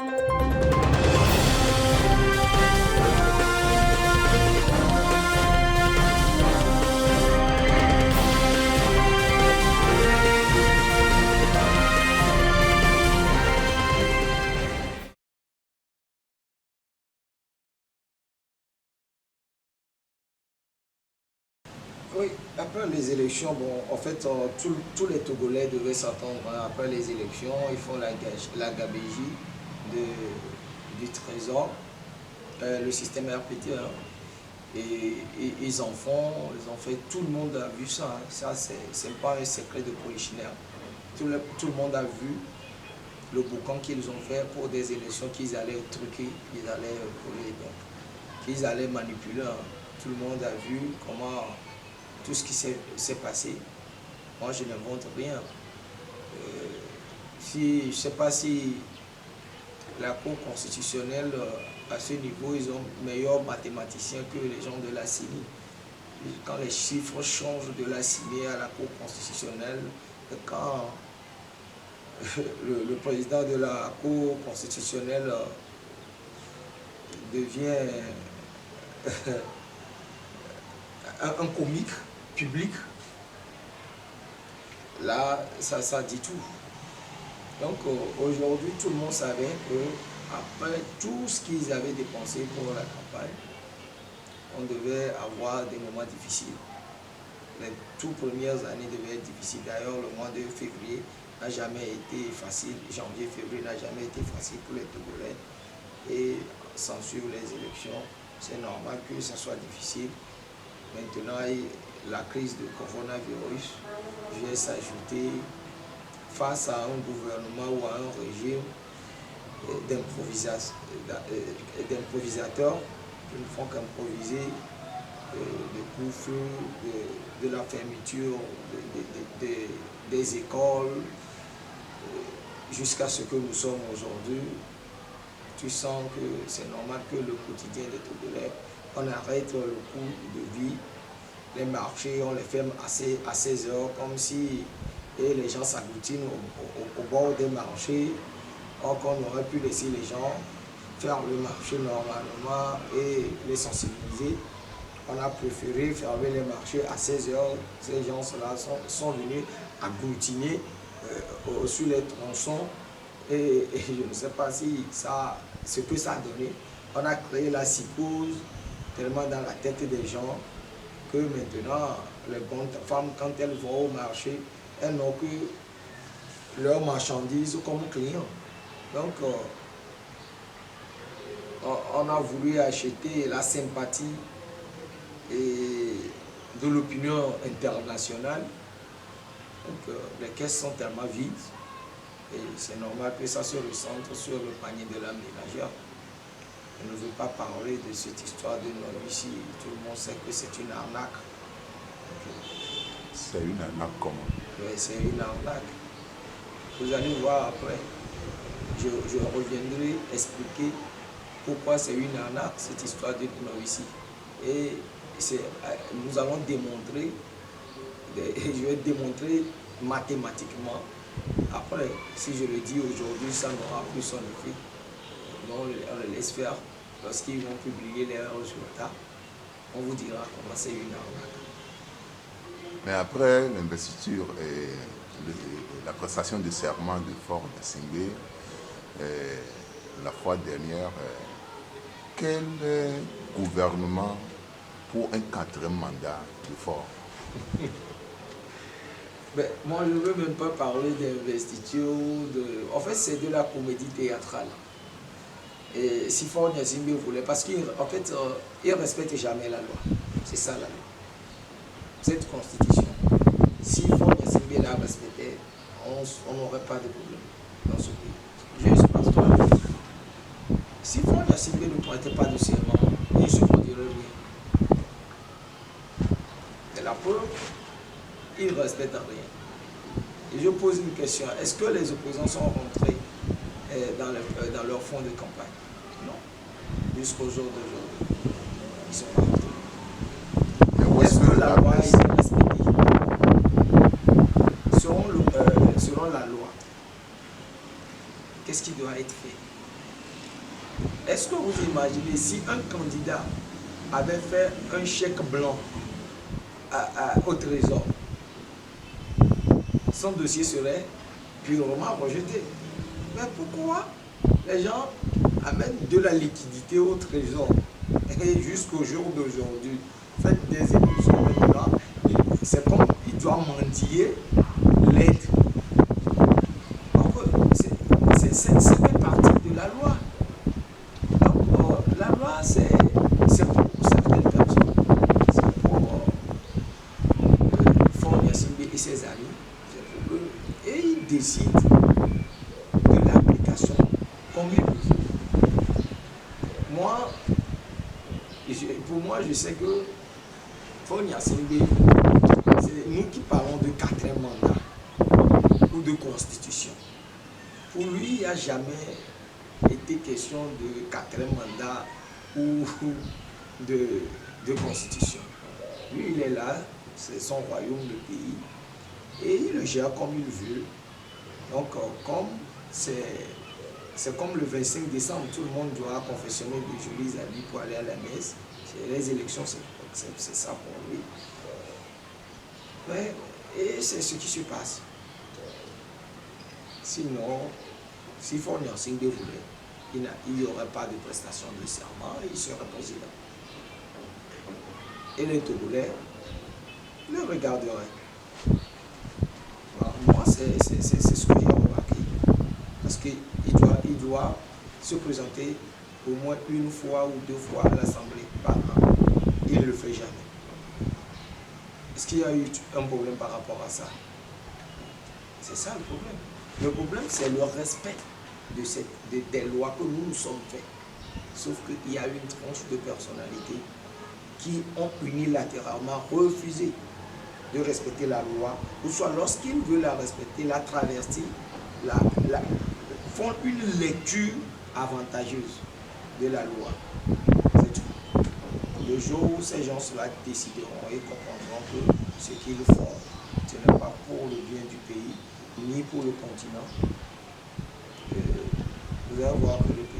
Oui, après les élections, bon, en fait, tous les Togolais devaient s'attendre, hein. Après les élections, ils font la gabégie du trésor, le système RPT, hein. Et ils ont fait, tout le monde a vu ça, hein. Ça, c'est pas un secret de polichinelle. Tout le monde a vu le boucan qu'ils ont fait pour des élections qu'ils allaient truquer, qu'ils allaient voler, donc, qu'ils allaient manipuler, hein. Tout le monde a vu comment tout ce qui s'est passé. Moi, je n'invente rien. Je ne sais pas si la Cour constitutionnelle, à ce niveau, ils ont meilleurs mathématiciens que les gens de la CENI. Quand les chiffres changent de la CENI à la Cour constitutionnelle, quand le président de la Cour constitutionnelle devient un comique public, là, ça dit tout. Donc aujourd'hui, tout le monde savait que après tout ce qu'ils avaient dépensé pour la campagne, on devait avoir des moments difficiles. Les toutes premières années devaient être difficiles. D'ailleurs, le mois de février n'a jamais été facile. Janvier, février n'a jamais été facile pour les Togolais. Et sans suivre les élections, c'est normal que ce soit difficile. Maintenant, la crise du coronavirus vient s'ajouter face à un gouvernement ou à un régime d'improvisateurs qui ne font qu'improviser le couvre-feu, de la fermeture des écoles, jusqu'à ce que nous sommes aujourd'hui. Tu sens que c'est normal que le quotidien des Togolais, on arrête le cours de vie. Les marchés, on les ferme à 16 heures, comme si les gens s'agglutinent au bord des marchés. Or qu'on aurait pu laisser les gens faire le marché normalement et les sensibiliser. On a préféré fermer les marchés à 16 heures. Ces gens-là sont venus agglutiner sur les tronçons. Et je ne sais pas si ce que ça a donné. On a créé la psychose tellement dans la tête des gens que maintenant, les bonnes femmes, quand elles vont au marché, elles n'ont que leurs marchandises comme clients. Donc, on a voulu acheter la sympathie de l'opinion internationale. Donc, les caisses sont tellement vides. Et c'est normal que ça se ressente sur le panier de la ménagère. Je ne veux pas parler de cette histoire de non ici. Tout le monde sait que c'est une arnaque. C'est une arnaque comment? Oui, c'est une arnaque. Vous allez voir après. Je reviendrai expliquer pourquoi c'est une arnaque, cette histoire de non ici. Et nous allons démontrer, je vais démontrer mathématiquement. Après, si je le dis aujourd'hui, ça n'aura plus son effet. On les laisse faire. Lorsqu'ils vont publier les résultats, on vous dira comment c'est une arnaque. Mais après l'investiture et la prestation de serment de Faure Gnassingbé, la fois dernière, quel gouvernement pour un 4e mandat de Faure? Ben, moi, je ne veux même pas parler d'investiture. En fait, c'est de la comédie théâtrale. Et si Faure Gnassingbé voulait, parce qu'en fait, il ne respecte jamais la loi. C'est ça la loi. Cette constitution. Si Faure Gnassingbé la respectait, on n'aurait pas de problème dans ce pays. Juste parce que si Faure Gnassingbé ne prêtait pas de serment, il ne se produirait rien. Et la preuve, il ne respecte rien. Et je pose une question, est-ce que les opposants sont rentrés dans leur fonds de campagne? Non. Jusqu'au jour d'aujourd'hui, ils sont pas rentrés. Est-ce que la loi est respectée? Selon la loi, qu'est-ce qui doit être fait? Est-ce que vous imaginez si un candidat avait fait un chèque blanc au trésor, son dossier serait purement rejeté. Mais pourquoi les gens amènent de la liquidité au trésor et jusqu'au jour d'aujourd'hui, faites des émissions maintenant, c'est comme il doit mendier l'aide. Ça fait partie de la loi. Donc, la loi, c'est pour certaines personnes. C'est pour Faure Gnassingbé et ses amis. C'est pour eux. Et ils décident de l'application comme ils veulent. Pour moi, je sais que Faure Gnassingbé, c'est nous qui parlons de quatrième mandat ou de constitution. Pour lui, il n'y a jamais été question de quatrième mandat ou de constitution. Lui, il est là, c'est son royaume, le pays, et il le gère comme il veut. Donc, comme c'est comme le 25 décembre, tout le monde doit confectionner de jolis habits pour aller à la messe. Les élections, c'est ça pour lui. Ouais, et c'est ce qui se passe. Sinon, si Faure Gnassingbé voulait, il n'y aurait pas de prestation de serment et il serait président. Et les Togolais le regarderaient. Moi, c'est ce que j'ai remarqué. Parce qu'il doit se présenter au moins une fois ou deux fois à l'Assemblée par an. Il ne le fait jamais. Est-ce qu'il y a eu un problème par rapport à ça? C'est ça le problème. Le problème, c'est le respect des lois que nous nous sommes faits. Sauf qu'il y a une tranche de personnalités qui ont unilatéralement refusé de respecter la loi, ou soit lorsqu'ils veulent la respecter, la traverser, font une lecture avantageuse de la loi. C'est tout. Le jour où ces gens-là décideront et comprendront que ce qu'ils font, ce n'est pas pour le bien du pays, ni pour le continent, vous allez voir que le pays